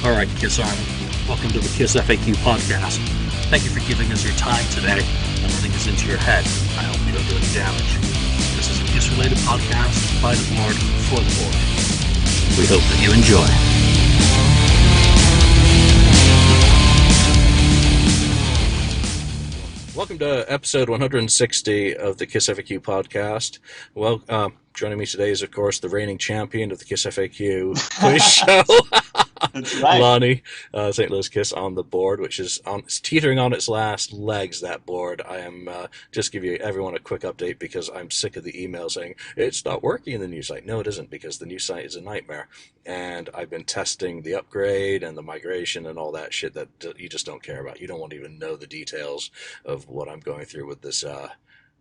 All right, Kiss Army, welcome to the KissFAQ Podcast. Thank you for giving us your time today and letting us into your head. I hope you don't do any damage. This is a Kiss-related podcast by the board for the board. We hope that you enjoy. Welcome to episode 160 of the KissFAQ Podcast. Well, joining me today is, of course, the reigning champion of the KissFAQ quiz show. That's right. Lonnie, St. Louis Kiss on the board, which is it's teetering on its last legs, that board. I am just give you everyone a quick update because I'm sick of the email saying it's not working in the new site. No, it isn't, because the new site is a nightmare. And I've been testing the upgrade and the migration and all that shit that you just don't care about. You don't want to even know the details of what I'm going through with this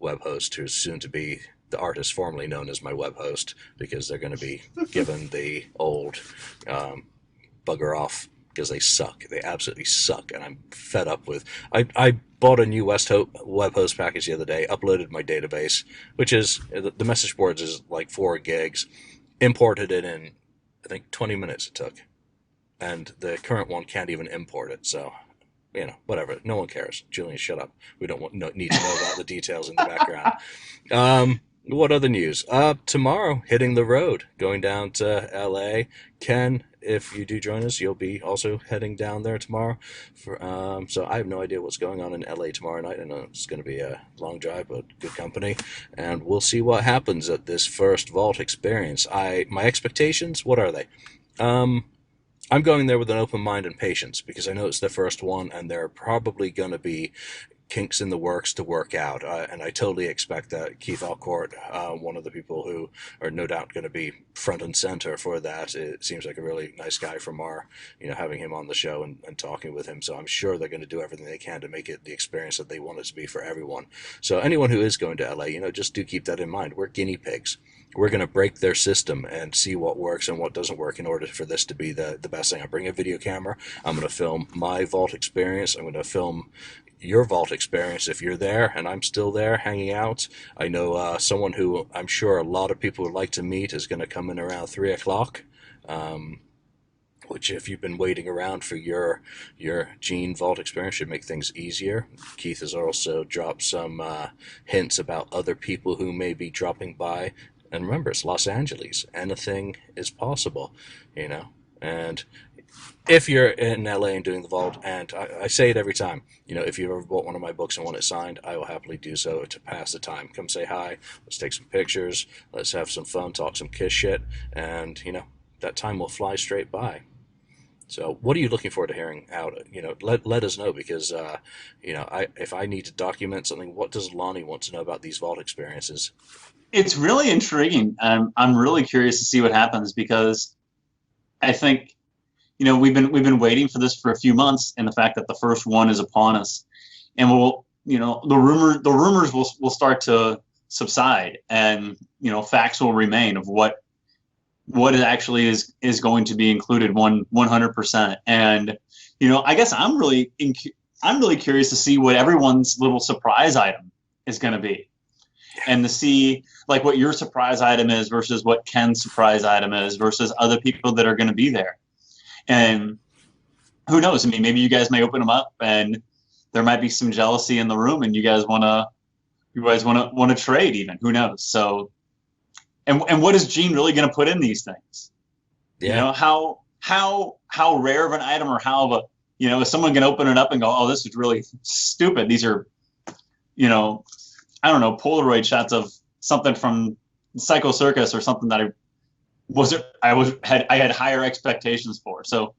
web host, who's soon to be the artist formerly known as my web host, because they're going to be given the old bugger off because they suck. They absolutely suck, and I'm fed up with. I bought a new web host package the other day, uploaded my database, which is the message boards is like 4 gigs, imported it in I think 20 minutes it took, and the current one can't even import it. So, you know, whatever. No one cares. Julian, shut up. We don't need to know about the details in the background. What other news? Tomorrow, hitting the road, going down to LA. Ken, if you do join us, you'll be also heading down there tomorrow. So I have no idea what's going on in LA tomorrow night. I know it's going to be a long drive, but good company. And we'll see what happens at this first Vault experience. My expectations, what are they? I'm going there with an open mind and patience because I know it's the first one, and there are probably going to be kinks in the works to work out, and I totally expect that Keith Alcourt, one of the people who are no doubt going to be front and center for that, it seems like a really nice guy from our, having him on the show and talking with him, so I'm sure they're going to do everything they can to make it the experience that they want it to be for everyone. So anyone who is going to LA, just do keep that in mind. We're guinea pigs. We're going to break their system and see what works and what doesn't work in order for this to be the best thing. I bring a video camera. I'm going to film my Vault experience. I'm going to film your Vault experience if you're there and I'm still there hanging out. I know someone who I'm sure a lot of people would like to meet is going to come in around 3 o'clock, which if you've been waiting around for your Gene Vault experience should make things easier. Keith has also dropped some hints about other people who may be dropping by. And remember, it's Los Angeles. Anything is possible, and if you're in LA and doing the Vault, and I say it every time, if you've ever bought one of my books and want it signed, I will happily do so to pass the time. Come say hi, let's take some pictures, let's have some fun, talk some Kiss shit, and, that time will fly straight by. So what are you looking forward to hearing out? Let us know, because, if I need to document something, what does Lonnie want to know about these Vault experiences? It's really intriguing. I'm really curious to see what happens, because I think, we've been waiting for this for a few months, and the fact that the first one is upon us, and the rumors will start to subside, and facts will remain of what actually is going to be included 100%. And I guess I'm really curious to see what everyone's little surprise item is going to be, and to see like what your surprise item is versus what Ken's surprise item is versus other people that are going to be there. And who knows? I mean, maybe you guys may open them up, and there might be some jealousy in the room, and you guys want to trade even. Who knows? So, and what is Gene really going to put in these things? Yeah. How rare of an item, or how of a is someone going to open it up and go, oh, this is really stupid. These are, I don't know, Polaroid shots of something from Psycho Circus or something that I had higher expectations for. So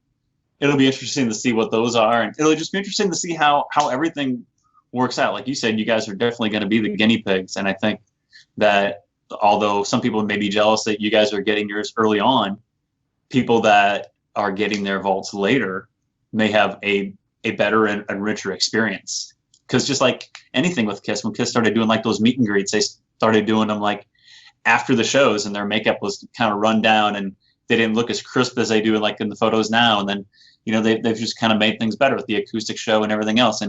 it'll be interesting to see what those are, and it'll just be interesting to see how everything works out. Like you said, you guys are definitely going to be the guinea pigs, and I think that although some people may be jealous that you guys are getting yours early on, people that are getting their vaults later may have a better and richer experience. Because just like anything with Kiss, when Kiss started doing like those meet and greets, they started doing them like after the shows, and their makeup was kind of run down, and they didn't look as crisp as they do like in the photos now. And then, they've just kind of made things better with the acoustic show and everything else.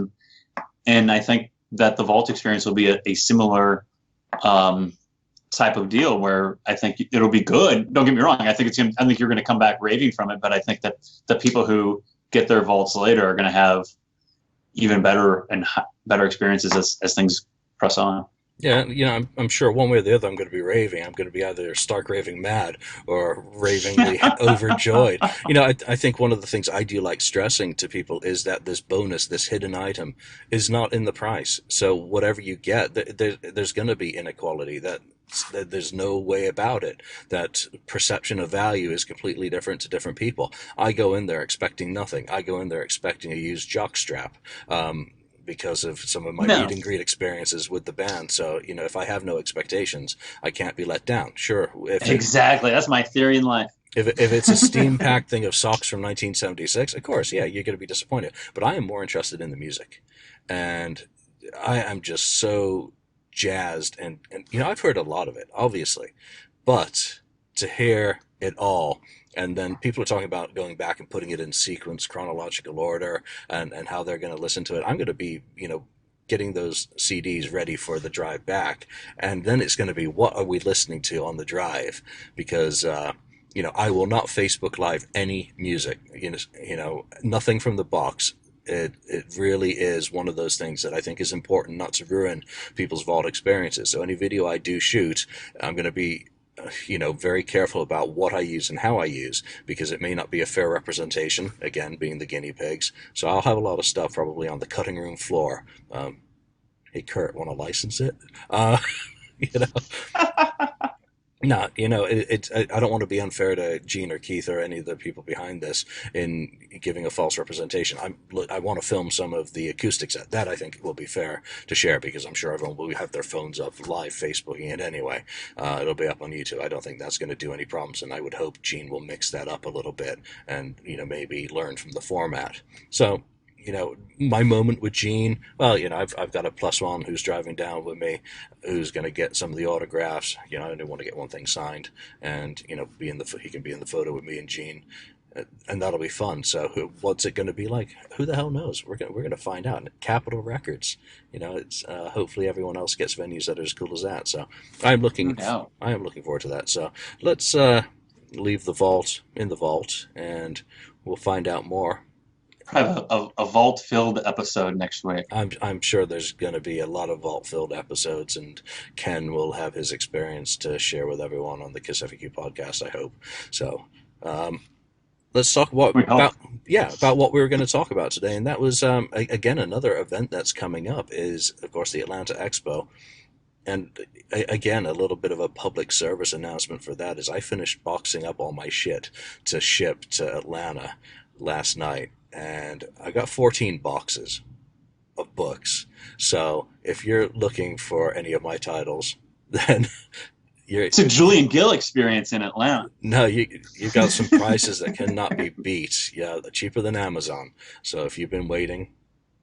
And I think that the Vault experience will be a similar type of deal where I think it'll be good. Don't get me wrong. I think I think you're going to come back raving from it, but I think that the people who get their vaults later are going to have even better and better experiences as things press on. Yeah, I'm sure one way or the other I'm going to be raving. I'm going to be either stark raving mad or ravingly overjoyed. I think one of the things I do like stressing to people is that this bonus, this hidden item, is not in the price. So whatever you get, there's going to be inequality. That there's no way about it. That perception of value is completely different to different people. I go in there expecting nothing. I go in there expecting a used jockstrap. Because of some of my No, meet and greet experiences with the band. So, if I have no expectations, I can't be let down. Sure, exactly. That's my theory in life. if it's a steam packed thing of socks from 1976, of course, yeah, you're going to be disappointed. But I am more interested in the music, and I am just so jazzed. And I've heard a lot of it, obviously, but to hear it all. And then people are talking about going back and putting it in sequence, chronological order, and how they're going to listen to it. I'm going to be, getting those CDs ready for the drive back. And then it's going to be, what are we listening to on the drive? Because, I will not Facebook Live any music, nothing from the box. It really is one of those things that I think is important not to ruin people's vault experiences. So any video I do shoot, I'm going to be very careful about what I use and how I use, because it may not be a fair representation, again, being the guinea pigs. So I'll have a lot of stuff probably on the cutting room floor. Hey, Kurt, want to license it? You know, no, I don't want to be unfair to Gene or Keith or any of the people behind this in giving a false representation. I want to film some of the acoustics at that. I think will be fair to share, because I'm sure everyone will have their phones up live Facebooking it anyway. It'll be up on YouTube. I don't think that's going to do any problems, and I would hope Gene will mix that up a little bit and maybe learn from the format. So, my moment with Gene, well, I've got a +1 who's driving down with me, who's going to get some of the autographs. I do want to get one thing signed, and he can be in the photo with me and Gene, and that'll be fun. So, what's it going to be like? Who the hell knows? We're going to find out. Capitol Records, it's hopefully everyone else gets venues that are as cool as that. So, I am looking forward to that. So, let's leave the vault in the vault, and we'll find out more. Have a vault-filled episode next week. I'm sure there's going to be a lot of vault-filled episodes, and Ken will have his experience to share with everyone on the KissFAQ podcast, I hope. So let's talk about what we were going to talk about today, and that was again another event that's coming up is, of course, the Atlanta Expo. And again, a little bit of a public service announcement for that is I finished boxing up all my shit to ship to Atlanta last night. And I got 14 boxes of books. So if you're looking for any of my titles, then it's a Julian Gill experience in Atlanta. No, you got some prices that cannot be beat. Yeah, cheaper than Amazon. So if you've been waiting,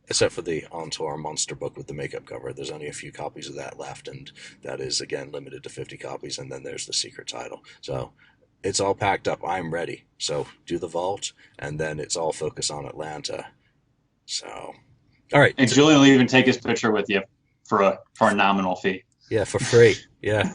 except for the On Tour Monster book with the makeup cover, there's only a few copies of that left, and that is again limited to 50 copies. And then there's the secret title. So it's all packed up. I'm ready. So do the vault, and then it's all focused on Atlanta. So, all right. And Julian will even take his picture with you for a nominal fee. Yeah, for free. Yeah,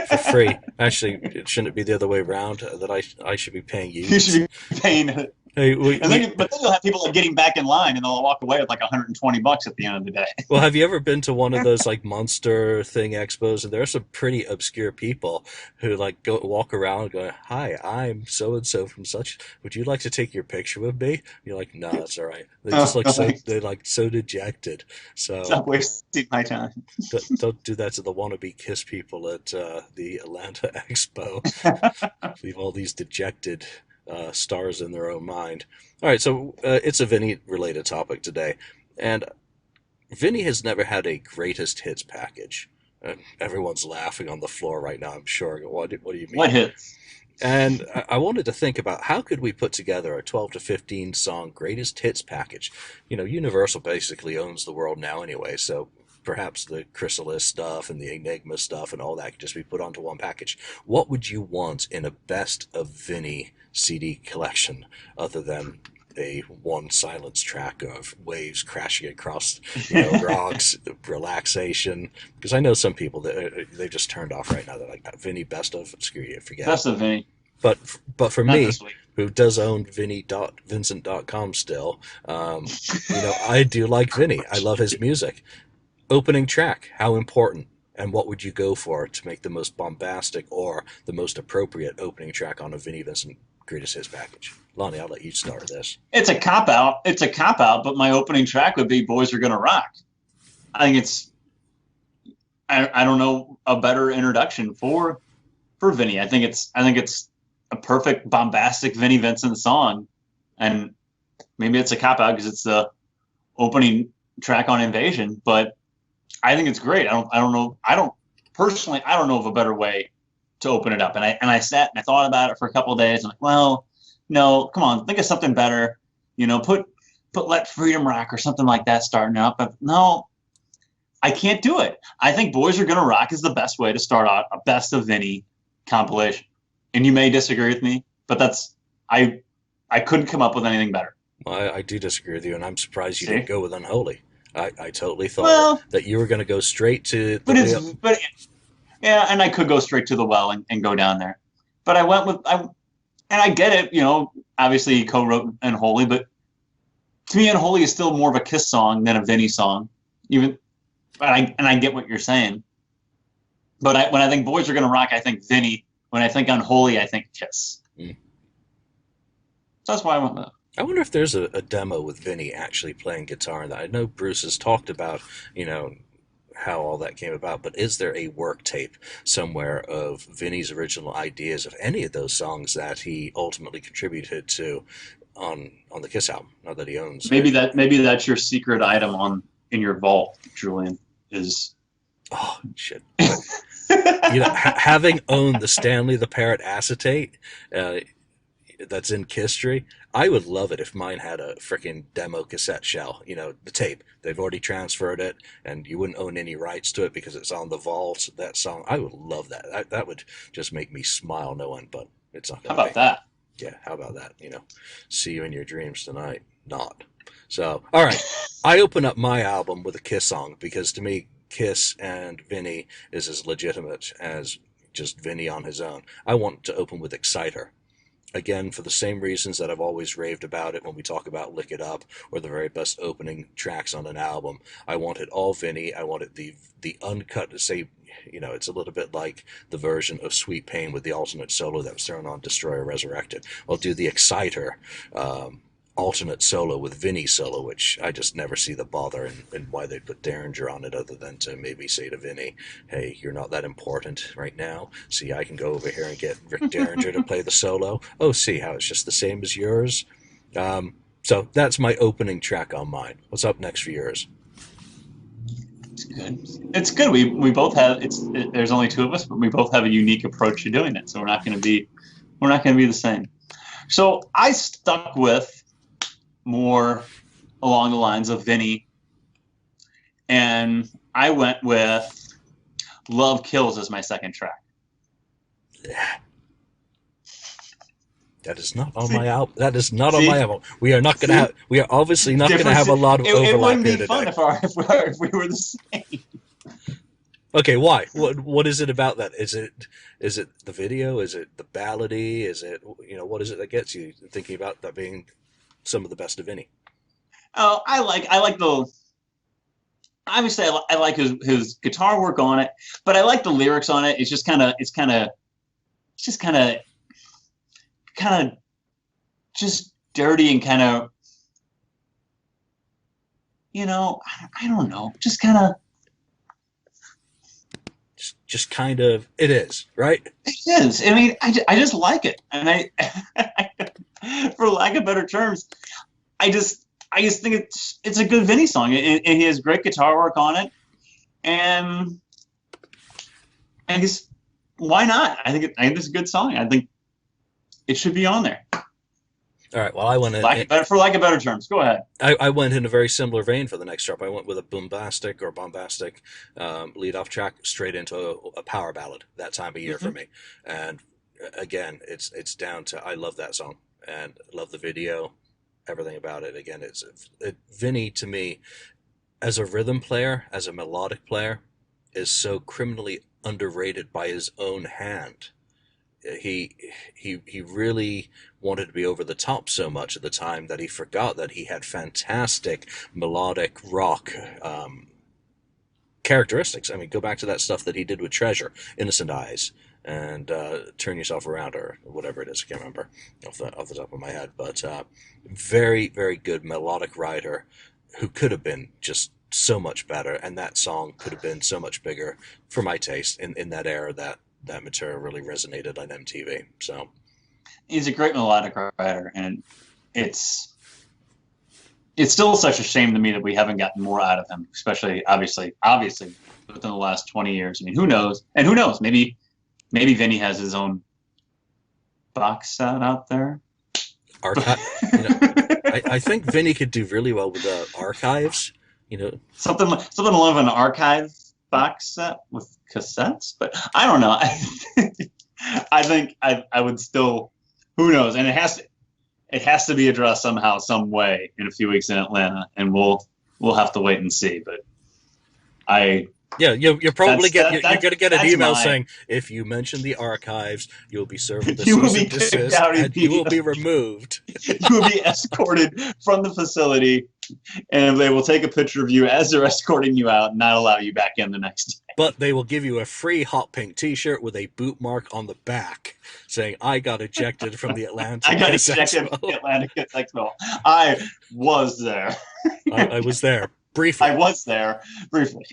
for free. Actually, shouldn't it be the other way around? That I should be paying you. You should be paying. Hey, but then you'll have people getting back in line, and they'll walk away with like $120 at the end of the day. Well, have you ever been to one of those like monster thing expos? And there are some pretty obscure people who like walk around going, "Hi, I'm so and so from such. Would you like to take your picture with me?" And you're like, "No, that's all right." They just so dejected. So stop wasting my time. Don't do that to the wannabe Kiss people at the Atlanta Expo. Leave all these dejected stars in their own mind. All right, so it's a Vinnie related topic today, and Vinnie has never had a greatest hits package. Everyone's laughing on the floor right now, I'm sure. What do you mean? What hits? And I wanted to think about how could we put together a 12 to 15 song greatest hits package. Universal basically owns the world now anyway, so perhaps the Chrysalis stuff and the Enigma stuff and all that could just be put onto one package. What would you want in a best of Vinnie CD collection other than a one silence track of waves crashing across, rocks, relaxation. Because I know some people that they've just turned off right now. They're like, Vinny, best of, screw you, forget it. Best of Vinny. But for Not me, this week. who does own Vinnie.Vincent.com still, I do like Vinny. I love his music. Opening track, how important? And what would you go for to make the most bombastic or the most appropriate opening track on a Vinnie Vincent Greatest Hits package? Lonnie, I'll let you start this. It's a cop out. It's a cop out, but my opening track would be "Boys Are Gonna Rock." I think it's. I don't know a better introduction for Vinny. I think it's a perfect bombastic Vinnie Vincent song, and maybe it's a cop out because it's the opening track on Invasion, but I think it's great. I don't know. I don't know of a better way to open it up. And I sat and I thought about it for a couple of days. I'm like, well, no, come on, think of something better. Put Let Freedom Rock or something like that starting up. But no, I can't do it. I think Boys Are Gonna Rock is the best way to start out a best of Vinny compilation. And you may disagree with me, but I couldn't come up with anything better. Well, I do disagree with you, and I'm surprised you See? didn't go with Unholy. I totally thought that you were going to go straight to the but yeah, and I could go straight to the well and go down there. But I went with and I get it, obviously he co-wrote Unholy, but to me Unholy is still more of a Kiss song than a Vinny song. But I get what you're saying. But when I think Boys Are Gonna Rock, I think Vinny. When I think Unholy, I think Kiss. So that's why I went with that. I wonder if there's a demo with Vinny actually playing guitar in that. I know Bruce has talked about, how all that came about, but is there a work tape somewhere of Vinny's original ideas of any of those songs that he ultimately contributed to on the Kiss album? Not that he owns. Maybe that's your secret item in your vault, Julian. Is oh shit. Having owned the Stanley the Parrot acetate that's in Kisstree, I would love it if mine had a freaking demo cassette shell, the tape. They've already transferred it, and you wouldn't own any rights to it because it's on the vault, that song. I would love that. That would just make me smile no end, but it's not going to how about that? Yeah, how about that? See you in your dreams tonight. Not. So, all right. I open up my album with a Kiss song because to me, Kiss and Vinny is as legitimate as just Vinny on his own. I want to open with Exciter. Again, for the same reasons that I've always raved about it when we talk about Lick It Up or the very best opening tracks on an album. I want it all Vinny. I want it the uncut, to say, it's a little bit like the version of Sweet Pain with the alternate solo that was thrown on Destroyer Resurrected. I'll do the Exciter alternate solo with Vinny solo, which I just never see the bother in why they put Derringer on it other than to maybe say to Vinny, hey, you're not that important right now. See, I can go over here and get Rick Derringer to play the solo. Oh, see how it's just the same as yours? So that's my opening track on mine. What's up next for yours? It's good. It's good. We both have there's only two of us, but we both have a unique approach to doing it. So we're not going to be the same. So I stuck with more along the lines of Vinny, and I went with Love Kills as my second track. That is not on my album. That is not on my album. We are not going to have. We are obviously not going to have a lot of overlap. It wouldn't be here fun today. if we were the same. Okay, why? What is it about that? Is it the video? Is it the ballady? Is it what is it that gets you thinking about that being some of the best of Vinny? Oh, I like the. Obviously, I like his guitar work on it, but I like the lyrics on it. It's just kind of just dirty and kind of, I don't know, just kind of. Just kind of, it is, right? It is. I mean, I just like it, and for lack of better terms, I just think it's a good Vinny song, and he has great guitar work on it, and he's why not? I think it's a good song. I think it should be on there. All right. Well, I went for lack of better terms. Go ahead. I went in a very similar vein for the next drop. I went with a bombastic lead-off track straight into a power ballad that time of year for me. And again, it's down to I love that song and love the video, everything about it. Again, Vinny to me, as a rhythm player, as a melodic player, is so criminally underrated by his own hand. He really wanted to be over the top so much at the time that he forgot that he had fantastic melodic rock characteristics. I mean, go back to that stuff that he did with Treasure, Innocent Eyes, and Turn Yourself Around, or whatever it is. I can't remember off the top of my head. But very, very good melodic writer who could have been just so much better, and that song could have been so much bigger for my taste in that era. That material really resonated on MTV. So he's a great melodic writer, and it's still such a shame to me that we haven't gotten more out of him, especially obviously within the last 20 years. I mean, who knows? And who knows? Maybe Vinny has his own box set out there. Archive. I think Vinny could do really well with the archives. Something like an archive box set with cassettes, but I don't know. I think I would still. Who knows? And it has to be addressed somehow, some way in a few weeks in Atlanta, and we'll have to wait and see. But you're probably you're going to get an email saying, if you mention the archives, you'll be served with a cease and desist, and you will be removed. You will be escorted from the facility, and they will take a picture of you as they're escorting you out and not allow you back in the next day. But they will give you a free hot pink T-shirt with a boot mark on the back saying, "I got ejected from the Atlanta KISS Expo." From the Atlanta KISS Expo. I was there. I was there briefly. I was there briefly.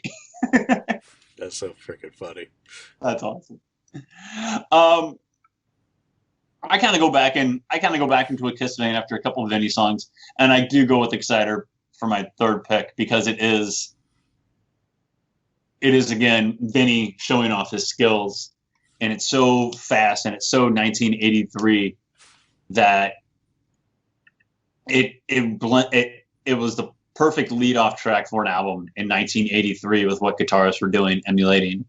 That's so freaking funny. That's awesome. I kind of go back into a KISS vein after a couple of Vinnie songs, and I do go with Exciter for my third pick because it is again Vinnie showing off his skills, and it's so fast and it's so 1983 that it was the perfect lead-off track for an album in 1983 with what guitarists were doing, emulating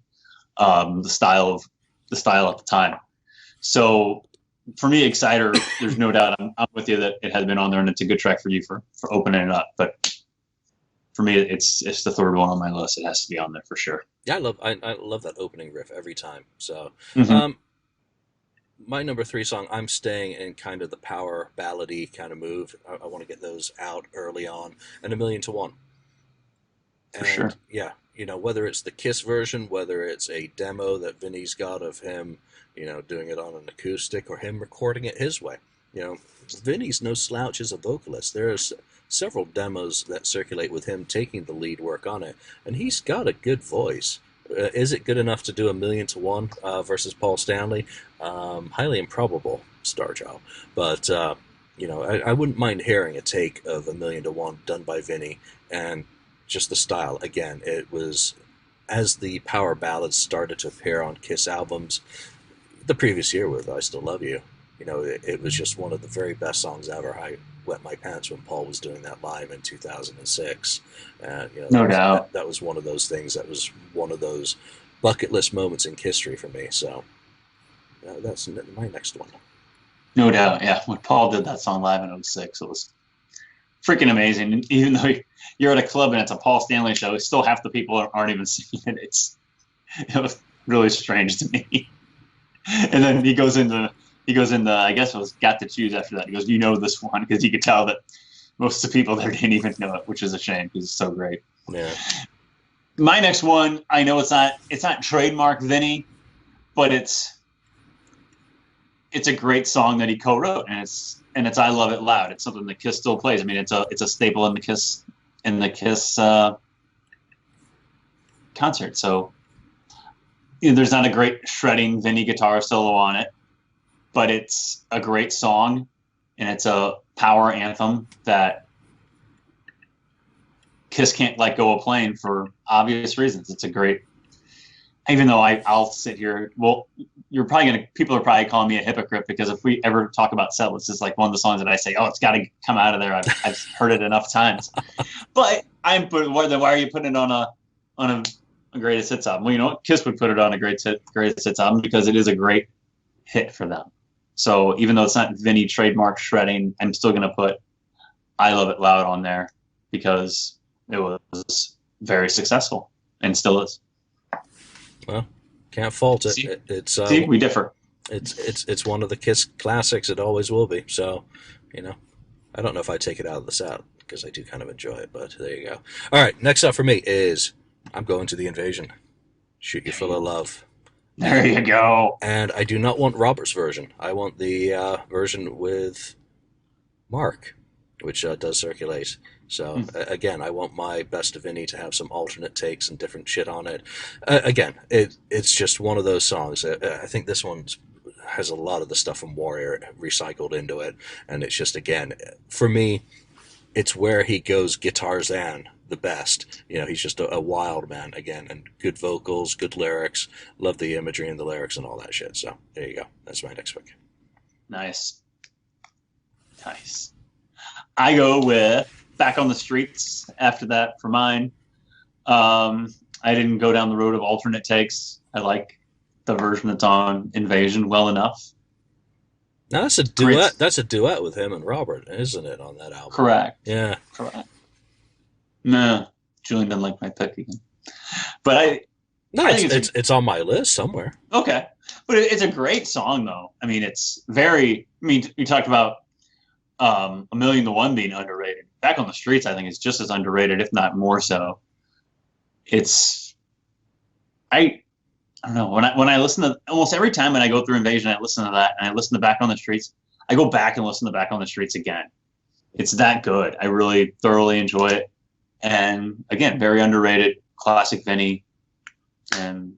the style at the time. So for me, Exciter, there's no doubt I'm with you that it has been on there, and it's a good track for you for opening it up. But for me, it's the third one on my list. It has to be on there for sure. Yeah, I love that opening riff every time. So my number 3 song, I'm staying in kind of the power ballady kind of move. I want to get those out early on, and A Million to One. For sure. Yeah, whether it's the KISS version, whether it's a demo that Vinny's got of him, doing it on an acoustic, or him recording it his way. Vinny's no slouch as a vocalist. There's several demos that circulate with him taking the lead work on it, and he's got a good voice. Is it good enough to do A Million to One versus Paul Stanley? Highly improbable, Starjow. But, I wouldn't mind hearing a take of A Million to One done by Vinny, and just the style. Again, it was, as the power ballads started to appear on KISS albums the previous year with I Still Love You, it was just one of the very best songs ever. I wet my pants when Paul was doing that live in 2006. No doubt. That was one of those things. That was one of those bucket list moments in history for me. So that's my next one. No doubt, yeah. When Paul did that song live in 2006, it was freaking amazing. And even though you're at a club and it's a Paul Stanley show, still half the people aren't even singing it. It was really strange to me. And then he goes into I guess it was Got to Choose after that. He goes, this one, because you could tell that most of the people there didn't even know it, which is a shame because it's so great. Yeah. My next one, I know it's not trademark Vinny, but it's a great song that he co-wrote, and it's I Love It Loud. It's something that KISS still plays. I mean, it's a staple in the KISS concert. So there's not a great shredding Vinny guitar solo on it, but it's a great song, and it's a power anthem that KISS can't let go of playing for obvious reasons. It's a great, even though I'll sit here, well, people are probably calling me a hypocrite, because if we ever talk about set lists, it's like one of the songs that I say, oh, it's got to come out of there. I've heard it enough times. But why are you putting it on a greatest hits album? Well, KISS would put it on a greatest hits album because it is a great hit for them. So even though it's not Vinny trademark shredding, I'm still going to put I Love It Loud on there because it was very successful and still is. Well, can't fault it. See, we differ. It's one of the Kiss classics. It always will be. So, I don't know if I take it out of the set because I do kind of enjoy it, but there you go. All right, next up for me is I'm going to The Invasion. Shoot You Full of Love. There you go. And I do not want Robert's version. I want the version with Mark, which does circulate. So, again, I want my Best of Vinnie to have some alternate takes and different shit on it. Again, it's just one of those songs. I think this one has a lot of the stuff from Warrior recycled into it. And it's just, again, for me, it's where he goes Guitarzan the best. He's just a wild man, again, and good vocals, good lyrics. Love the imagery and the lyrics and all that shit. So, there you go. That's my next pick. Nice. I go with Back on the Streets after that for mine. I didn't go down the road of alternate takes. I like the version that's on Invasion well enough. Now that's a duet. That's a duet with him and Robert, isn't it, on that album? Correct. Yeah. Correct. No, Julian doesn't like my pick again. But it's on my list somewhere. Okay. But it's a great song, though. I mean, it's very... I mean, you talked about A Million to One being underrated. Back on the Streets, I think, is just as underrated, if not more so. I don't know. When I listen to... Almost every time when I go through Invasion, I listen to that, and I listen to Back on the Streets, I go back and listen to Back on the Streets again. It's that good. I really thoroughly enjoy it. And, again, very underrated, classic Vinnie, and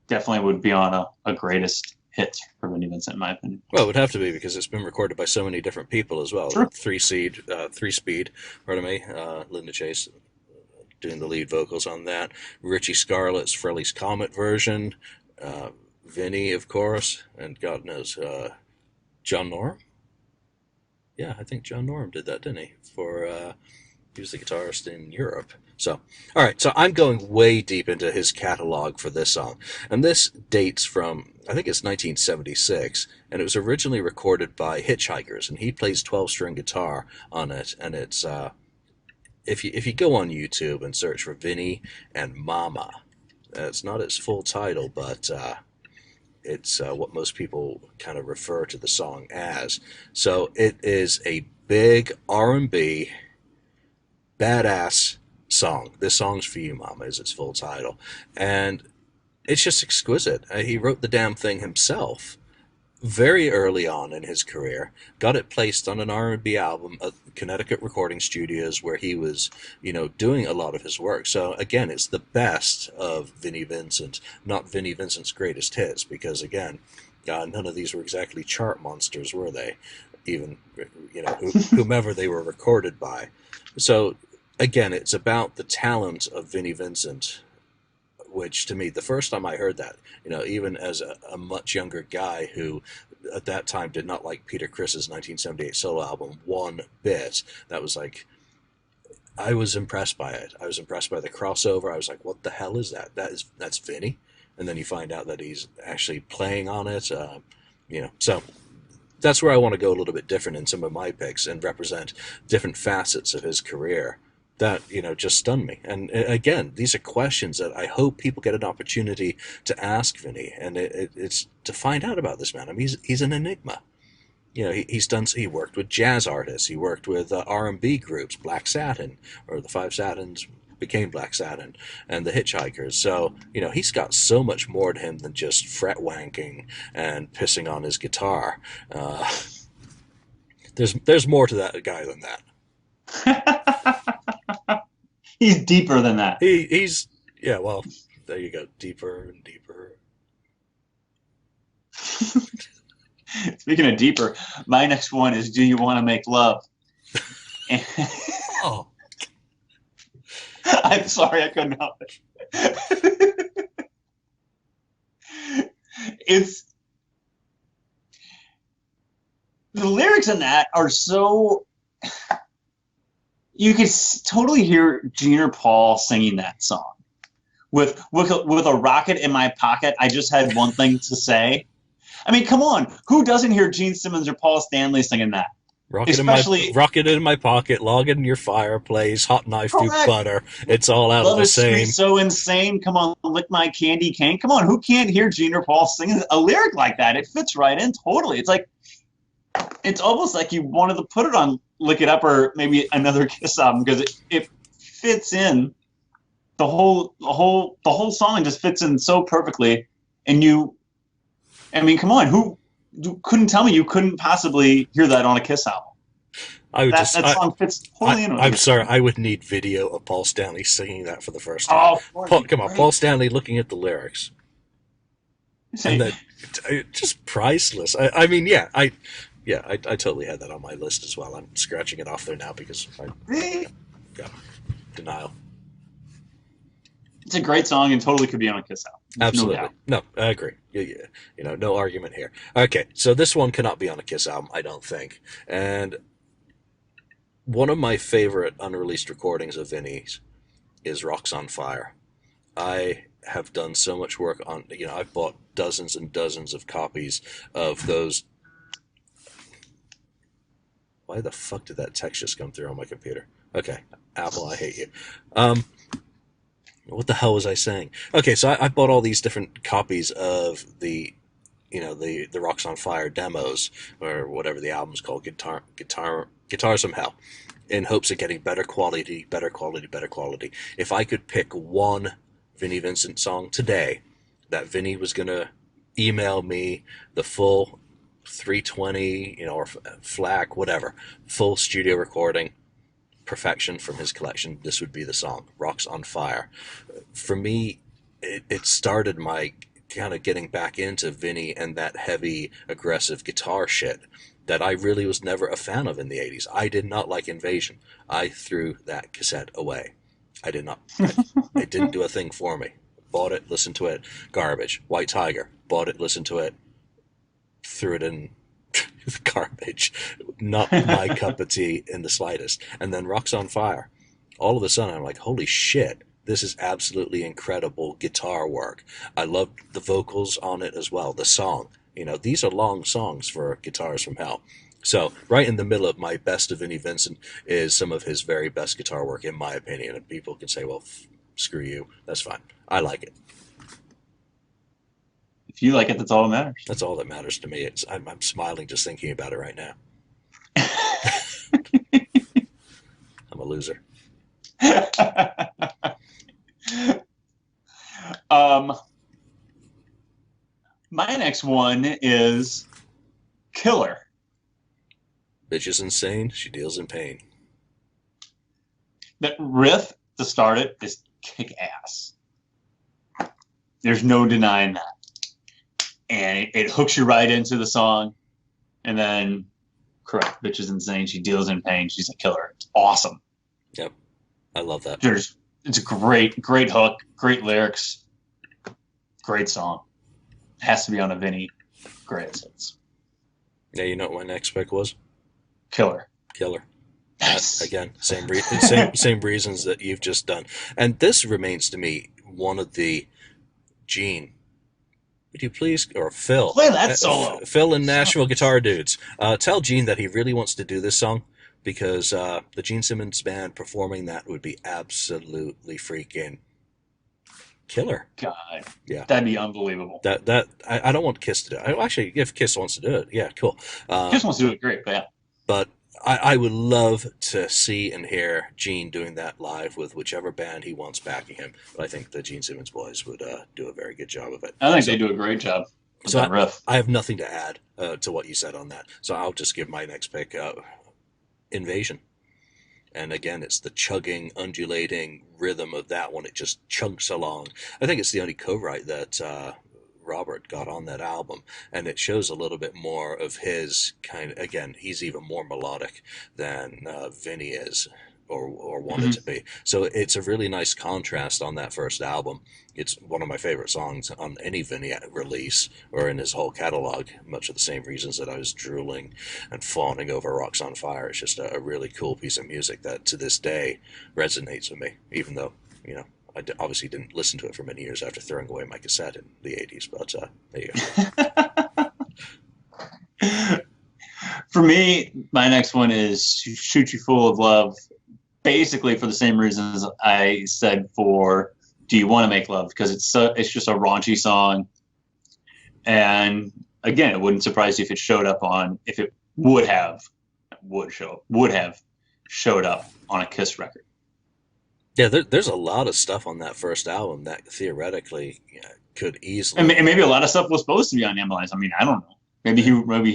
definitely would be on a greatest hits for Vinnie Vincent, in my opinion. Well, it would have to be because it's been recorded by so many different people as well. Sure. Three speed, Linda Chase doing the lead vocals on that. Richie Scarlett's Frehley's Comet version. Vinnie, of course, and God knows, John Norum. Yeah, I think John Norum did that, didn't he? He was the guitarist in Europe. So, all right, so I'm going way deep into his catalog for this song. And this dates from, I think it's 1976, and it was originally recorded by Hitchhikers, and he plays 12-string guitar on it. And it's, if you go on YouTube and search for Vinnie and Mama, it's not its full title, but it's what most people kind of refer to the song as. So it is a big R&B, badass song. This Song's For You, Mama is its full title. And it's just exquisite. He wrote the damn thing himself very early on in his career, got it placed on an R&B album at Connecticut Recording Studios where he was, doing a lot of his work. So again, it's the best of Vinnie Vincent, not Vinnie Vincent's greatest hits, because again, none of these were exactly chart monsters, were they? Even, whomever they were recorded by. So again, it's about the talent of Vinnie Vincent, which to me, the first time I heard that, even as a much younger guy who at that time did not like Peter Criss's 1978 solo album one bit, that was like, I was impressed by it. I was impressed by the crossover. I was like, what the hell is that? That's Vinnie. And then you find out that he's actually playing on it, so that's where I want to go a little bit different in some of my picks and represent different facets of his career that, just stunned me. And again, these are questions that I hope people get an opportunity to ask Vinnie, and it's to find out about this man. I mean, he's an enigma. He worked with jazz artists, he worked with R&B groups, Black Satin, or the Five Satins became Black Satin, and the Hitchhikers. So, he's got so much more to him than just fret wanking and pissing on his guitar. There's more to that guy than that. He's deeper than that. He's well, there you go, deeper and deeper. Speaking of deeper, my next one is Do You Want to Make Love? Oh. I'm sorry, I couldn't help it. The lyrics in that are so... You could totally hear Gene or Paul singing that song. With a rocket in my pocket, I just had one thing to say. I mean, come on. Who doesn't hear Gene Simmons or Paul Stanley singing that? Especially rocket in my pocket, log in your fireplace, hot knife through correct. butter. It's all out of Love the is sweet, same. so insane. Come on, lick my candy cane. Come on, who can't hear Gene or Paul singing a lyric like that? It fits right in totally. It's like it's almost like you wanted to put it on Lick It Up or maybe another Kiss album because it fits in the whole song just fits in so perfectly. And I mean, come on, who you couldn't tell me you couldn't possibly hear that on a Kiss album? I would That song fits totally in with I'm it. sorry, I would need video of Paul Stanley singing that for the first time. Oh, Come on, Paul Stanley looking at the lyrics, and then just priceless. I mean, I totally had that on my list as well. I'm scratching it off there now because yeah, denial. It's a great song and totally could be on a Kiss album. Absolutely. No, I agree. Yeah. No argument here. Okay, so this one cannot be on a Kiss album, I don't think. And one of my favorite unreleased recordings of Vinnie's is Rocks on Fire. I have done so much work on, I've bought dozens and dozens of copies of those. Why the fuck did that text just come through on my computer? Okay, Apple, I hate you. What the hell was I saying? Okay, so I bought all these different copies of the Rocks on Fire demos or whatever the album's called, Guitars from Hell, in hopes of getting better quality. If I could pick one Vinnie Vincent song today that Vinnie was gonna email me the full 320, or FLAC, whatever, full studio recording, perfection from his collection, this would be the song, Rocks on Fire. For me, it started my kind of getting back into Vinnie and that heavy, aggressive guitar shit that I really was never a fan of in the 80s. I did not like Invasion. I threw that cassette away. I did not. It didn't do a thing for me. Bought it, listened to it, garbage. White Tiger, bought it, listened to it, threw it in the garbage. Not my cup of tea in the slightest. And then Rocks on Fire. All of a sudden, I'm like, holy shit, this is absolutely incredible guitar work. I loved the vocals on it as well, the song. These are long songs for Guitars from Hell. So right in the middle of my best of Vinnie Vincent is some of his very best guitar work, in my opinion. And people can say, well, screw you. That's fine. I like it. If you like it, that's all that matters. That's all that matters to me. I'm smiling just thinking about it right now. I'm a loser. My next one is Killer. Bitch is insane. She deals in pain. That riff to start it is kick ass. There's no denying that. And it hooks you right into the song. And then, correct, bitch is insane. She deals in pain. She's a killer. It's awesome. Yep. I love that. It's a great hook, great lyrics, great song. Has to be on a Vinnie great hits. Yeah, you know what my next pick was? Killer. Yes. Again, same reasons that you've just done. And this remains to me one of the Gene. Would you please, or Phil? Play that solo. Phil and Nashville Guitar Dudes. Tell Gene that he really wants to do this song because the Gene Simmons band performing that would be absolutely freaking killer. God, yeah, that'd be unbelievable. I don't want Kiss to do it. Actually, if Kiss wants to do it, yeah, cool. Kiss wants to do it, great, but yeah. But I would love to see and hear Gene doing that live with whichever band he wants backing him. But I think the Gene Simmons boys would do a very good job of it. I think they do a great job with that riff. I have nothing to add to what you said on that. So I'll just give my next pick, Invasion. And again, it's the chugging, undulating rhythm of that one. It just chunks along. I think it's the only co-write that Robert got on that album, and it shows a little bit more of his kind of, again, he's even more melodic than Vinnie is or wanted to be. So it's a really nice contrast on that first album. It's one of my favorite songs on any Vinnie release or in his whole catalog, much of the same reasons that I was drooling and fawning over Rocks on Fire. It's just a really cool piece of music that to this day resonates with me, even though, I obviously didn't listen to it for many years after throwing away my cassette in the 80s, but there you go. For me, my next one is Shoot You Full of Love, basically for the same reasons I said for Do You Want to Make Love, because it's just a raunchy song. And again, it wouldn't surprise you if it showed up on, if it would have showed up on a Kiss record. Yeah, there's a lot of stuff on that first album that theoretically could easily. And maybe a lot of stuff was supposed to be on Animalize. I mean, I don't know. Maybe he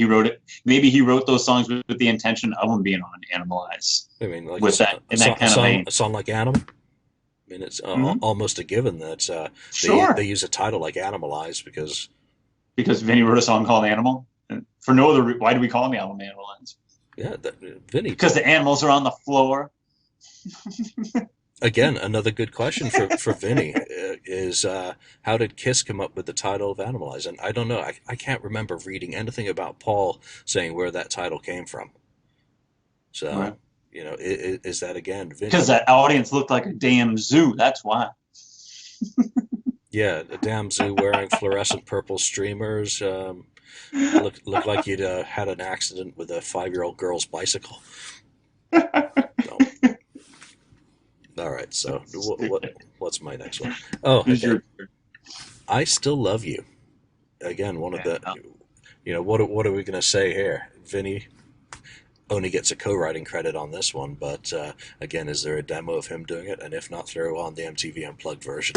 wrote it. Maybe he wrote those songs with the intention of them being on Animalize. I mean, like with that in that kind of vein. A song like Animal. I mean, it's almost a given that they use a title like Animalize because Vinnie wrote a song called Animal. And for no other, why do we call the album Animalize? Yeah, Vinnie. Because the animals are on the floor. Again, another good question for Vinnie is how did Kiss come up with the title of Animalize? And I don't know. I can't remember reading anything about Paul saying where that title came from. So, right. Is that again? Because that audience looked like a damn zoo. That's why. Yeah, a damn zoo wearing fluorescent purple streamers. Looked like you'd had an accident with a 5-year-old girl's bicycle. So. All right, so what's my next one? Oh, okay. I Still Love You. Again, one of the, what are we going to say here? Vinnie only gets a co-writing credit on this one, but again, is there a demo of him doing it? And if not, throw on the MTV Unplugged version.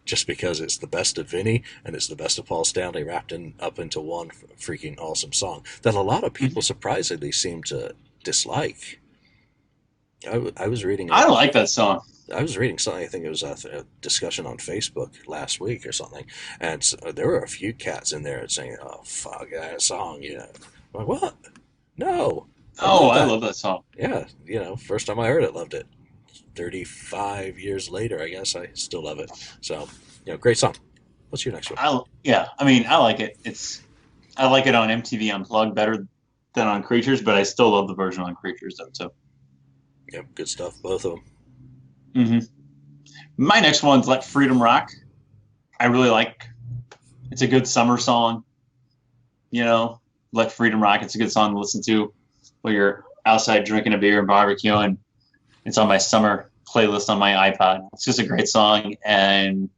Just because it's the best of Vinnie and it's the best of Paul Stanley wrapped up into one freaking awesome song that a lot of people surprisingly seem to dislike. I was reading. I like that song. I was reading something. I think it was a discussion on Facebook last week or something, and so there were a few cats in there saying, "Oh fuck that song," I'm like, what? No. I love that song. Yeah, first time I heard it, loved it. 35 years later, I guess I still love it. So, great song. What's your next one? I like it. I like it on MTV Unplugged better than on Creatures, but I still love the version on Creatures though too. Yeah, good stuff, both of them. Mm-hmm. My next one's Let Freedom Rock. I really like. It's a good summer song. Let Freedom Rock. It's a good song to listen to while you're outside drinking a beer and barbecuing. It's on my summer playlist on my iPod. It's just a great song and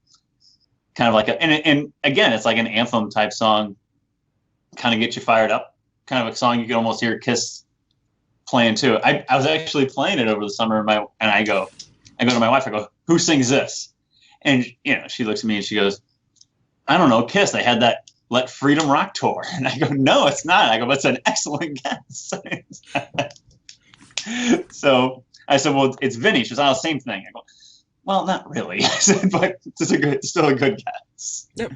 kind of like and again, it's like an anthem type song. Kind of get you fired up. Kind of a song you can almost hear Kiss playing too. I was actually playing it over the summer, and I go to my wife. I go, "Who sings this?" And she looks at me and she goes, "I don't know, Kiss. They had that Let Freedom Rock tour." And I go, "No, it's not." I go, "That's an excellent guess." So I said, "Well, it's Vinnie." She goes, "Oh, same thing." I go, "Well, not really." I said, "But it's still a good guess." Yep,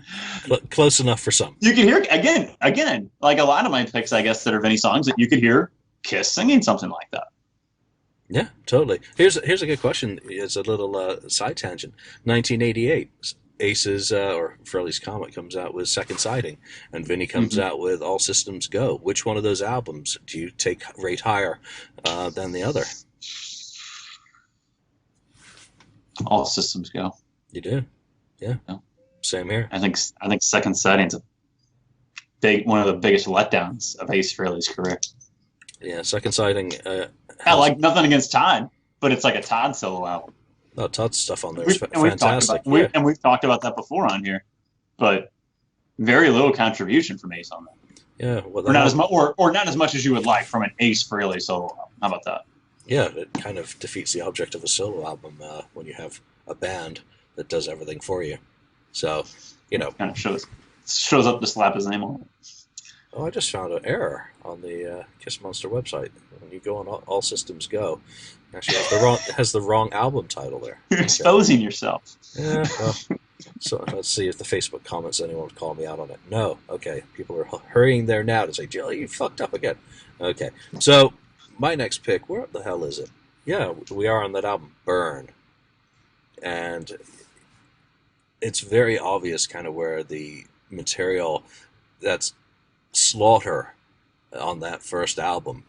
close enough for some. You can hear again, like a lot of my picks, I guess, that are Vinnie songs that you could hear Kiss singing something like that. Yeah, totally. Here's a good question. It's a little side tangent. 1988, Ace's or Furley's Comet comes out with Second Sighting, and Vinnie comes out with All Systems Go. Which one of those albums do you rate higher than the other? All Systems Go. You do? Yeah. Same here. I think Second Sighting's one of the biggest letdowns of Ace Frehley's career. Yeah, Second Sighting. I like nothing against Todd, but it's like a Todd solo album. Oh, Todd's stuff on there is fantastic. We've talked about that before on here, but very little contribution from Ace on that. Yeah, or not as much as you would like from an Ace Frehley solo album. How about that? Yeah, it kind of defeats the object of a solo album when you have a band that does everything for you. So, kind of shows up to slap his name on it. Oh, I just found an error on the Kiss Monster website. When you go on All Systems Go, actually has the wrong album title there. You're exposing yourself. Yeah. Well, so let's see if the Facebook comments anyone would call me out on it. No. Okay. People are hurrying there now to say, "Jill, you fucked up again." Okay. So my next pick, where the hell is it? Yeah, we are on that album, Burn, and it's very obvious kind of where the material that's Slaughter on that first album.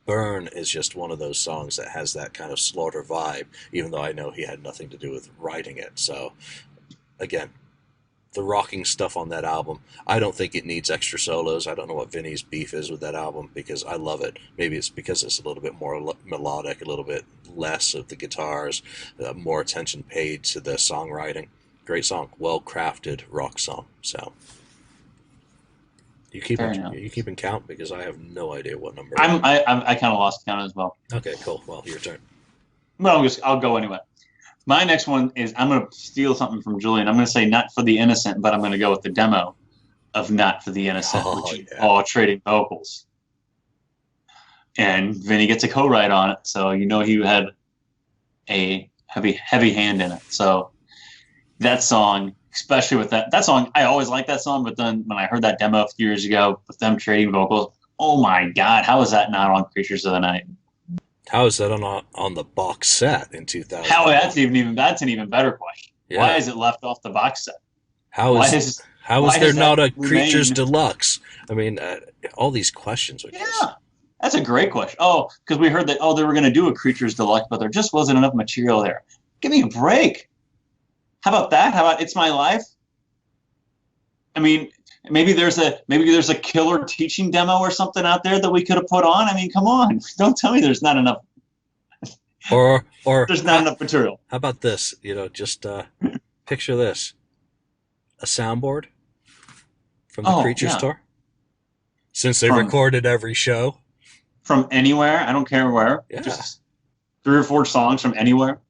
Burn is just one of those songs that has that kind of Slaughter vibe, even though I know he had nothing to do with writing it. So, again, the rocking stuff on that album. I don't think it needs extra solos. I don't know what Vinny's beef is with that album because I love it. Maybe it's because it's a little bit more melodic, a little bit less of the guitars, more attention paid to the songwriting. Great song, well crafted rock song. So you keeping count because I have no idea what number. I kind of lost count as well. Okay, cool. Well, your turn. Well, I'll go anyway. My next one is I'm going to steal something from Julian. I'm going to say Not for the Innocent, but I'm going to go with the demo of Not for the Innocent, which is all trading vocals. And Vinny gets a co-write on it, so you know he had a heavy hand in it. So that song, especially with that song, I always liked that song, but then when I heard that demo a few years ago with them trading vocals, oh my God, how is that not on Creatures of the Night? How is that on the box set in 2000? That's an even better question. Yeah. Why is it left off the box set? How is there not a Creatures Deluxe? I mean, all these questions. That's a great question. Oh, because we heard that they were going to do a Creatures Deluxe, but there just wasn't enough material there. Give me a break. How about that? How about It's My Life? I mean, maybe there's a killer teaching demo or something out there that we could have put on. I mean, come on. Don't tell me there's not enough. Or there's not enough material. How about this? Just picture this. A soundboard from the Creatures tour. Since they recorded every show. From anywhere. I don't care where. Yeah. Just 3 or 4 songs from anywhere.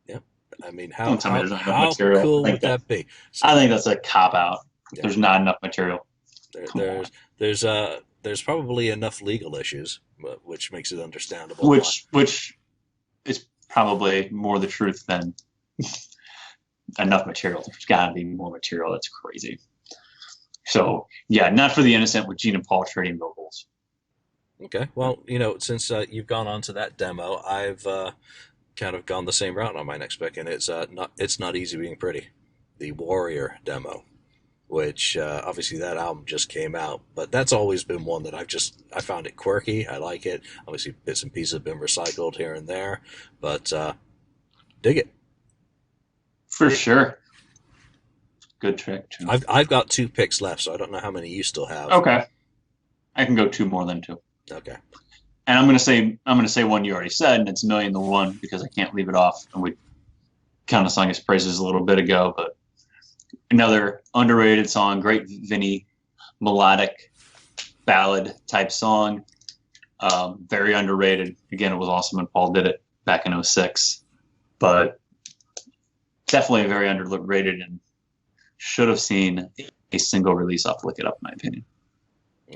Yeah. I mean, how cool would that be? I think that's a cop-out. Yeah. There's not enough material. There's probably enough legal issues, which makes it understandable. Which is probably more the truth than enough material. There's got to be more material. That's crazy. So yeah, Not for the Innocent with Gene and Paul trading vocals. Okay, well, since you've gone on to that demo, I've kind of gone the same route on my next pick, and it's Not Easy Being Pretty, the Warrior demo. Which obviously that album just came out, but that's always been one that I found it quirky. I like it. Obviously, bits and pieces have been recycled here and there, but dig it for sure. Good trick too. I've got 2 picks left, so I don't know how many you still have. Okay, I can go 2 more than 2. Okay, and I'm gonna say one you already said, and it's Million to One because I can't leave it off, and we kind of sung his praises a little bit ago, but. Another underrated song, great Vinny melodic ballad type song. Very underrated. Again, it was awesome when Paul did it back in 2006, but definitely very underrated and should have seen a single release off Lick It Up, in my opinion.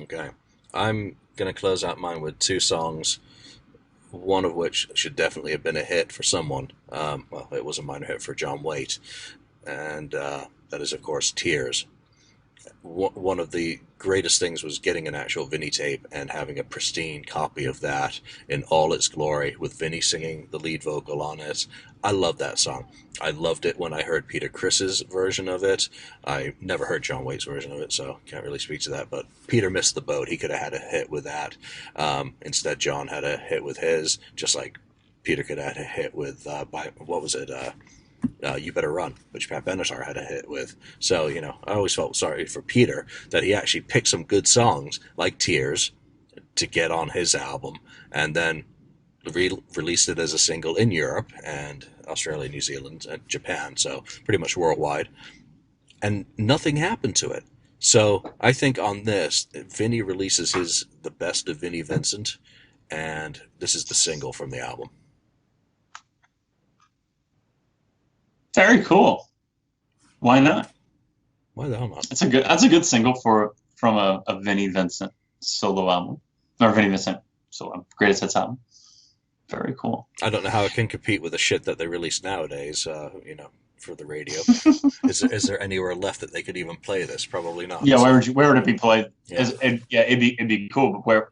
Okay. I'm going to close out mine with 2 songs, one of which should definitely have been a hit for someone. Well, it was a minor hit for John Waite. And that is, of course, Tears. One of the greatest things was getting an actual Vinny tape and having a pristine copy of that in all its glory with Vinny singing the lead vocal on it. I love that song. I loved it when I heard Peter Criss's version of it. I never heard John Waite's version of it, so can't really speak to that. But Peter missed the boat. He could have had a hit with that. Instead, John had a hit with his, just like Peter could have had a hit with, You Better Run, which Pat Benatar had a hit with. So, I always felt sorry for Peter that he actually picked some good songs like Tears to get on his album and then released it as a single in Europe and Australia, New Zealand, and Japan, so pretty much worldwide. And nothing happened to it. So I think on this, Vinny releases the best of Vinnie Vincent, and this is the single from the album. Very cool. Why not? Why the hell not? That's a good single from a Vinnie Vincent solo album, or Vinnie Vincent solo greatest hits album. Very cool. I don't know how it can compete with the shit that they release nowadays. For the radio. Is there anywhere left that they could even play this? Probably not. Yeah, where would it be played? Yeah, it'd be cool. But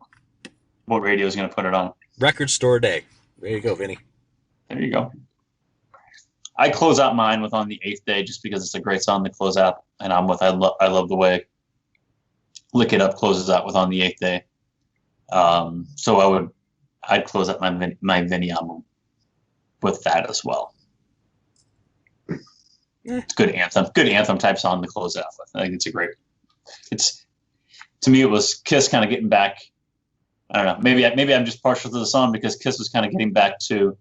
what radio is going to put it on? Record Store Day. There you go, Vinny. There you go. I close out mine with On the Eighth Day just because it's a great song to close out, and I love the way Lick It Up closes out with On the Eighth Day. So I'd close out my Vinny album with that as well. It's good anthem type song to close out with. I think it's a great. It's to me, it was Kiss kind of getting back. I don't know. Maybe I'm just partial to the song because Kiss was kind of getting back to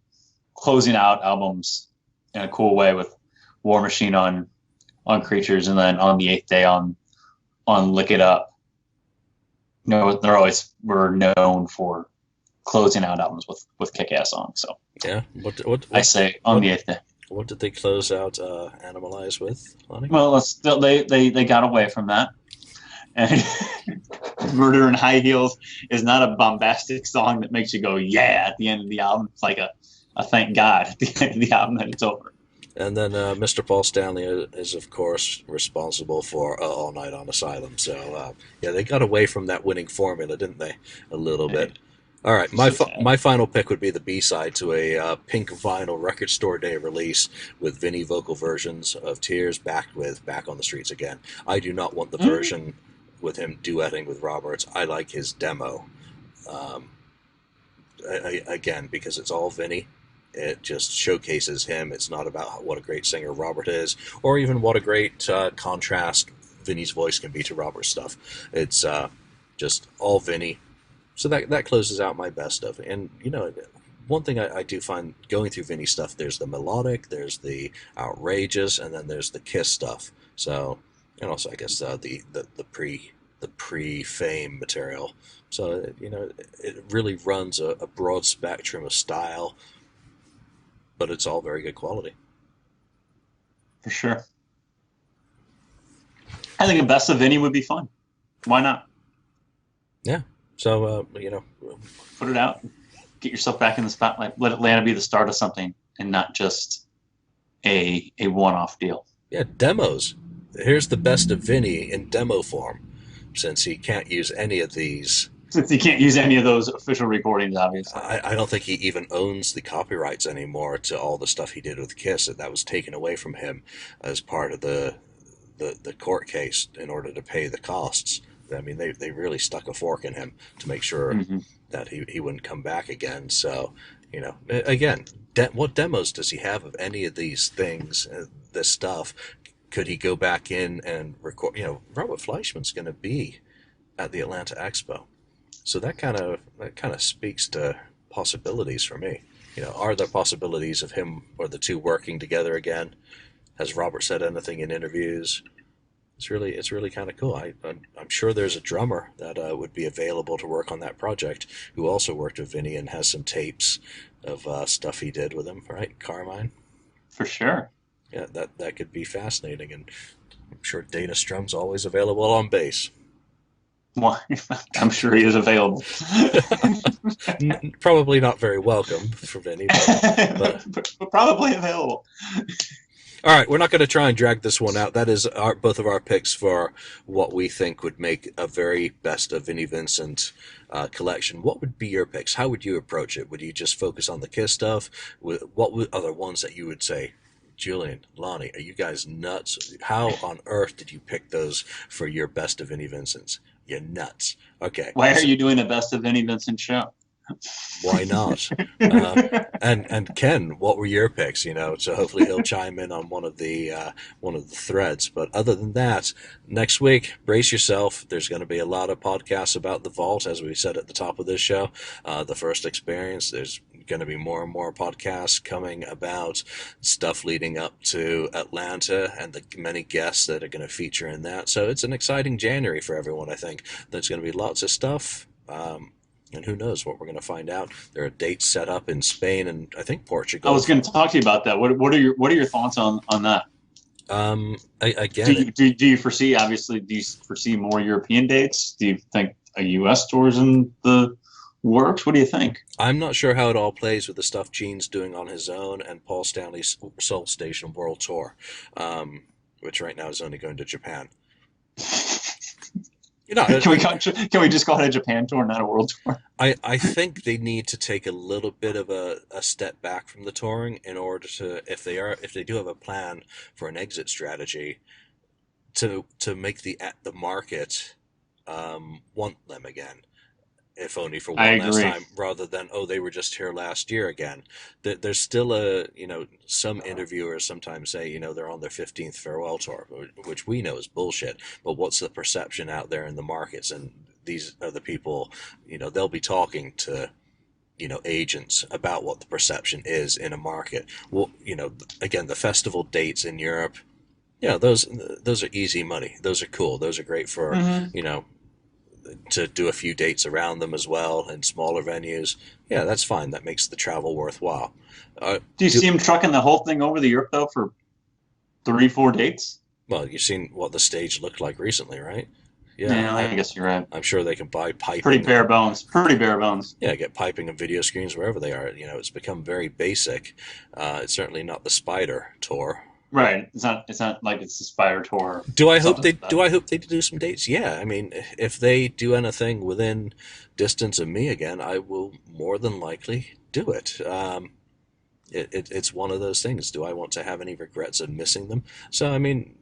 closing out albums in a cool way with War Machine on Creatures, and then on the eighth day on Lick It Up. You know, they're always were known for closing out albums with kick-ass songs. So Yeah. What I say on the eighth day. What did they close out Animalize with, Lonnie? Well, they got away from that. And Murder in High Heels is not a bombastic song that makes you go, yeah, at the end of the album. It's like a thank God at the end of the album that it's over. And then Mr. Paul Stanley is, of course, responsible for All Night on Asylum. So, yeah, they got away from that winning formula, didn't they? A little bit. All right, my final pick would be the B-side to a pink vinyl record store day release with Vinnie vocal versions of Tears back on the Streets Again. I do not want the version with him duetting with Roberts. I like his demo. Again, because it's all Vinnie. It just showcases him. It's not about what a great singer Robert is, or even what a great contrast Vinnie's voice can be to Robert's stuff. It's just all Vinnie. So that closes out my best of. And, you know, one thing I do find going through Vinnie stuff, there's the melodic, there's the outrageous, and then there's the Kiss stuff. So, and also I guess the pre-fame material. So, you know, it really runs a broad spectrum of style, but it's all very good quality. For sure. I think a best of Vinnie would be fun. Why not? Yeah. So, you know, put it out, get yourself back in the spotlight. Let Atlanta be the start of something and not just a one-off deal. Yeah, demos. Here's the best of Vinnie in demo form, since he can't use any of these. Since he can't use any of those official recordings, obviously. I don't think he even owns the copyrights anymore to all the stuff he did with Kiss. That was taken away from him as part of the court case in order to pay the costs. I mean, they really stuck a fork in him to make sure that he wouldn't come back again. So, you know, again, what demos does he have of any of these things, this stuff? Could he go back in and record? You know, Robert Fleischman's going to be at the Atlanta Expo. So that kind of speaks to possibilities for me. You know, are there possibilities of him or the two working together again? Has Robert said anything in interviews? It's really kind of cool. I'm sure there's a drummer that would be available to work on that project who also worked with Vinnie and has some tapes of stuff he did with him, right? Carmine? For sure. Yeah, that could be fascinating, and I'm sure Dana Strum's always available on bass. Well, I'm sure he is available. Probably not very welcome for Vinnie, but probably available. All right, we're not going to try and drag this one out. That is both of our picks for what we think would make a very best of Vinnie Vincent collection. What would be your picks? How would you approach it? Would you just focus on the Kiss stuff? What other ones that you would say, Julian, Lonnie, are you guys nuts? How on earth did you pick those for your best of Vinnie Vincent's? You're nuts. Okay. Why are you doing a best of Vinnie Vincent show? Why not? And Ken, what were your picks? You know, so hopefully he'll chime in on one of the threads. But other than that, next week, brace yourself. There's going to be a lot of podcasts about the Vault, as we said at the top of this show. The First Experience. There's going to be more and more podcasts coming about stuff leading up to Atlanta and the many guests that are going to feature in that. So it's an exciting January for everyone. I think there's going to be lots of stuff. And who knows what we're going to find out. There are dates set up in Spain and I think Portugal. I was going to talk to you about that. What are your thoughts on that? Again, do you foresee, obviously, do you foresee more European dates? Do you think a U.S. tour's in the works? What do you think? I'm not sure how it all plays with the stuff Gene's doing on his own and Paul Stanley's Soul Station World Tour, which right now is only going to Japan. You know, can we just call it a Japan tour, not a world tour? I think they need to take a little bit of a step back from the touring in order to, if they do have a plan for an exit strategy, to make the market want them again. if only for I one last agree. time, rather than, oh, they were just here last year again. There's still some interviewers sometimes say, they're on their 15th farewell tour, which we know is bullshit. But what's the perception out there in the markets? And these are the people, they'll be talking to, agents about what the perception is in a market. Well, again, the festival dates in Europe, those are easy money. Those are cool. Those are great for, Hmm. to do a few dates around them as well in smaller venues. Yeah, that's fine. That makes the travel worthwhile. Do you Do see him trucking the whole thing over to Europe though for 3, 4 dates? Well, you've seen what the stage looked like recently, right? Yeah, Yeah, I guess you're right. I'm sure they can buy Pretty piping. bare bones. Pretty bare bones. Yeah, get piping and video screens wherever they are. It's become very basic. It's certainly not the Spider tour. Right. It's not like it's the Spire tour or Do I hope something they like do? that. I hope they do some dates. Yeah, I mean, if they do anything within distance of me again, I will more than likely do it. It's one of those things. Do I want to have any regrets of missing them? So, I mean,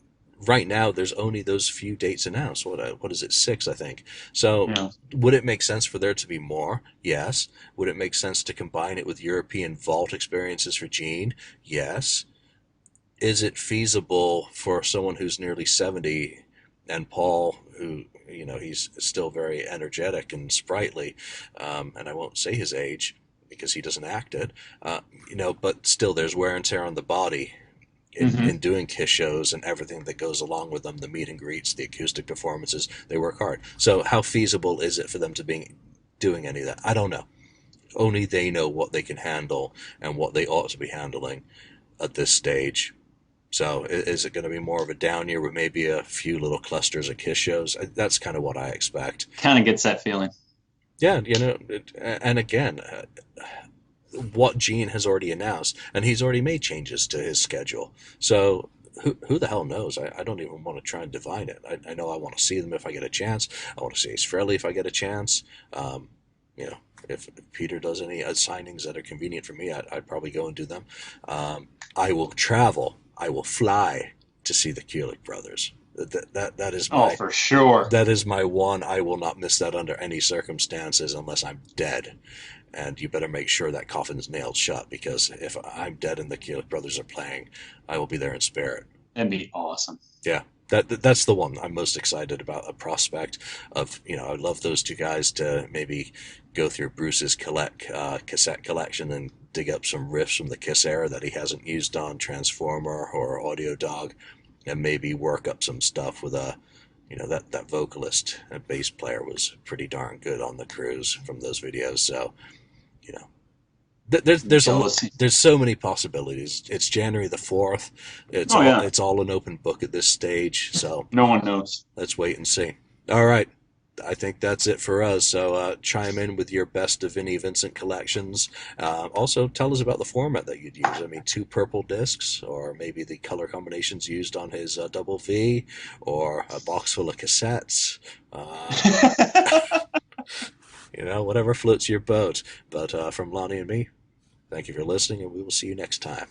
right now there's only those few dates announced. What is it? 6, I think. So, Yeah. would it make sense for there to be more? Yes. Would it make sense to combine it with European vault experiences for Gene? Yes. Is it feasible for someone who's nearly 70 and Paul, who, he's still very energetic and sprightly, and I won't say his age because he doesn't act it, but still there's wear and tear on the body in Hmm. doing Kiss shows and everything that goes along with them, the meet and greets, the acoustic performances. They work hard. So how feasible is it for them to be doing any of that? I don't know. Only they know what they can handle and what they ought to be handling at this stage. So is it going to be more of a down year with maybe a few little clusters of Kiss shows? That's kind of what I expect. Kind of gets that feeling. Yeah, and again, what Gene has already announced, and he's already made changes to his schedule. So who the hell knows? I don't even want to try and divine it. I know I want to see them if I get a chance. I want to see Ace Frehley if I get a chance. You know, if Peter does any signings that are convenient for me, I'd probably go and do them. I will travel. I will fly to see the Kulik brothers. That is Oh, my for sure. that is my one. I will not miss that under any circumstances unless I'm dead. And you better make sure that coffin's nailed shut, because if I'm dead and the Kulik brothers are playing, I will be there in spirit. That'd be awesome. Yeah, that's the one I'm most excited about. A prospect of, I'd love those two guys to maybe go through Bruce's cassette collection and dig up some riffs from the Kiss era that he hasn't used on Transformer or Audio Dog, and maybe work up some stuff with that vocalist and bass player was pretty darn good on the cruise from those videos. So, you know, Jealousy. there's so many possibilities. It's January the 4th. Oh yeah. It's all an open book at this stage. So No one knows. let's wait and see. All right. I think that's it for us. So chime in with your best of Vinnie Vincent collections. Also, tell us about the format that you'd use. I mean, 2 purple discs, or maybe the color combinations used on his double V, or a box full of cassettes. Whatever floats your boat. But from Lonnie and me, thank you for listening, and we will see you next time.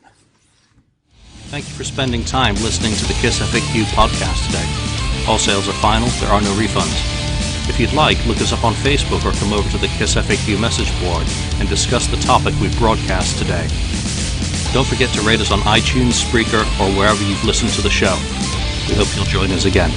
Thank you for spending time listening to the KissFAQ podcast today. All sales are final. There are no refunds. If you'd like, look us up on Facebook or come over to the KissFAQ message board and discuss the topic we broadcast today. Don't forget to rate us on iTunes, Spreaker, or wherever you've listened to the show. We hope you'll join us again.